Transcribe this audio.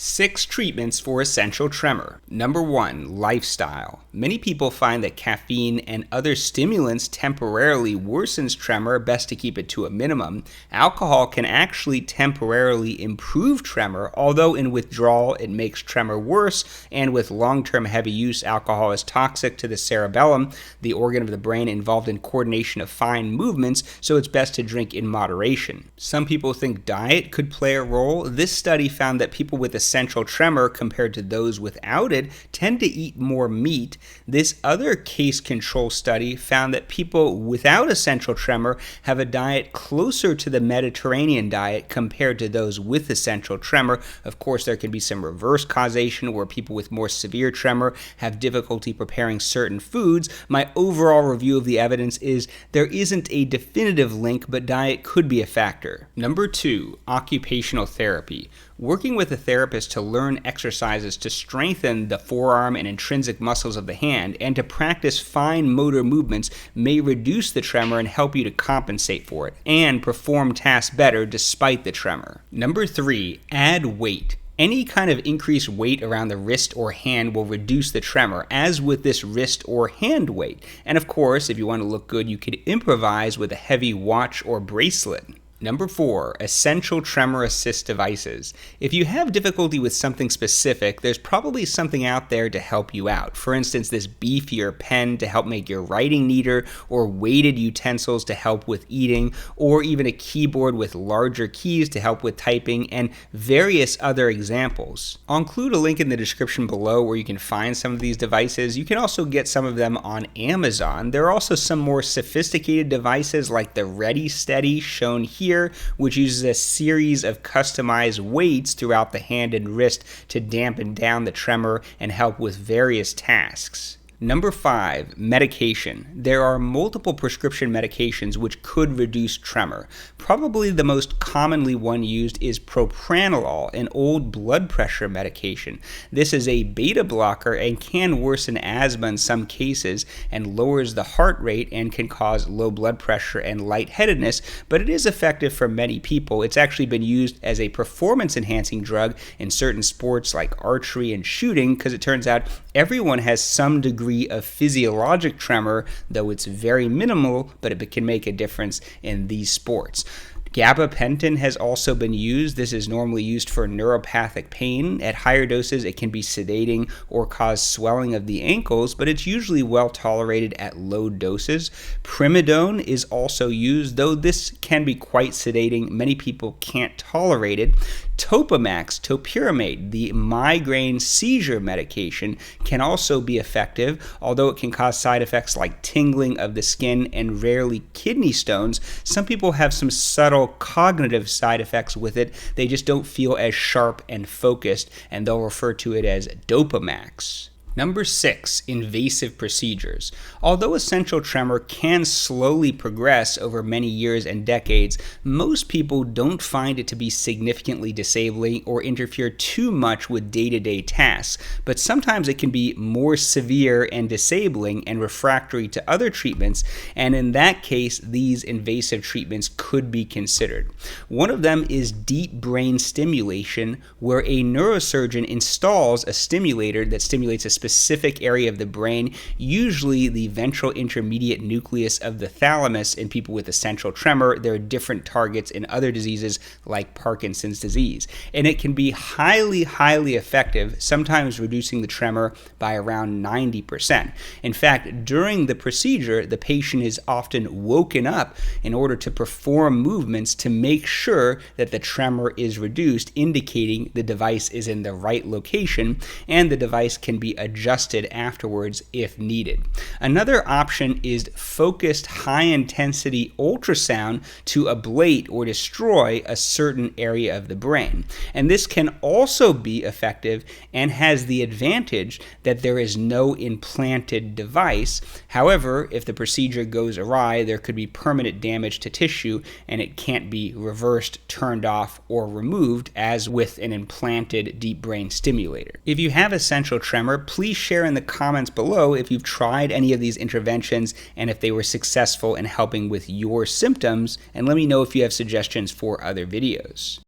6 treatments for essential tremor. Number 1, lifestyle. Many people find that caffeine and other stimulants temporarily worsens tremor, best to keep it to a minimum. Alcohol can actually temporarily improve tremor, although in withdrawal it makes tremor worse, and with long-term heavy use, alcohol is toxic to the cerebellum, the organ of the brain involved in coordination of fine movements, so it's best to drink in moderation. Some people think diet could play a role. This study found that people with essential tremor compared to those without it tend to eat more meat. This other case control study found that people without essential tremor have a diet closer to the Mediterranean diet compared to those with essential tremor. Of course, there can be some reverse causation where people with more severe tremor have difficulty preparing certain foods. My overall review of the evidence is there isn't a definitive link, but diet could be a factor. Number 2, occupational therapy. Working with a therapist to learn exercises to strengthen the forearm and intrinsic muscles of the hand and to practice fine motor movements may reduce the tremor and help you to compensate for it and perform tasks better despite the tremor. Number 3, add weight. Any kind of increased weight around the wrist or hand will reduce the tremor, as with this wrist or hand weight. And of course, if you want to look good, you could improvise with a heavy watch or bracelet. Number 4, essential tremor assist devices. If you have difficulty with something specific, there's probably something out there to help you out. For instance, this beefier pen to help make your writing neater, or weighted utensils to help with eating, or even a keyboard with larger keys to help with typing, and various other examples. I'll include a link in the description below where you can find some of these devices. You can also get some of them on Amazon. There are also some more sophisticated devices like the Ready Steady shown here, which uses a series of customized weights throughout the hand and wrist to dampen down the tremor and help with various tasks. Number 5, medication. There are multiple prescription medications which could reduce tremor. Probably the most commonly one used is propranolol, an old blood pressure medication. This is a beta blocker and can worsen asthma in some cases and lowers the heart rate and can cause low blood pressure and lightheadedness, but it is effective for many people. It's actually been used as a performance-enhancing drug in certain sports like archery and shooting because it turns out everyone has some degree of physiologic tremor, though it's very minimal, but it can make a difference in these sports. Gabapentin has also been used. This is normally used for neuropathic pain. At higher doses, it can be sedating or cause swelling of the ankles, but it's usually well tolerated at low doses. Primidone is also used, though this can be quite sedating. Many people can't tolerate it. Topamax, topiramate, the migraine seizure medication, can also be effective, although it can cause side effects like tingling of the skin and rarely kidney stones. Some people have some subtle cognitive side effects with it. They just don't feel as sharp and focused, and they'll refer to it as dopamax. Number 6, invasive procedures. Although essential tremor can slowly progress over many years and decades, most people don't find it to be significantly disabling or interfere too much with day-to-day tasks, but sometimes it can be more severe and disabling and refractory to other treatments, and in that case, these invasive treatments could be considered. One of them is deep brain stimulation, where a neurosurgeon installs a stimulator that stimulates a specific area of the brain, usually the ventral intermediate nucleus of the thalamus in people with essential tremor. There are different targets in other diseases like Parkinson's disease. And it can be highly, highly effective, sometimes reducing the tremor by around 90%. In fact, during the procedure, the patient is often woken up in order to perform movements to make sure that the tremor is reduced, indicating the device is in the right location, and the device can be adjusted afterwards if needed. Another option is focused high-intensity ultrasound to ablate or destroy a certain area of the brain. And this can also be effective and has the advantage that there is no implanted device. However, if the procedure goes awry, there could be permanent damage to tissue and it can't be reversed, turned off, or removed as with an implanted deep brain stimulator. If you have essential tremor, please share in the comments below if you've tried any of these interventions and if they were successful in helping with your symptoms, and let me know if you have suggestions for other videos.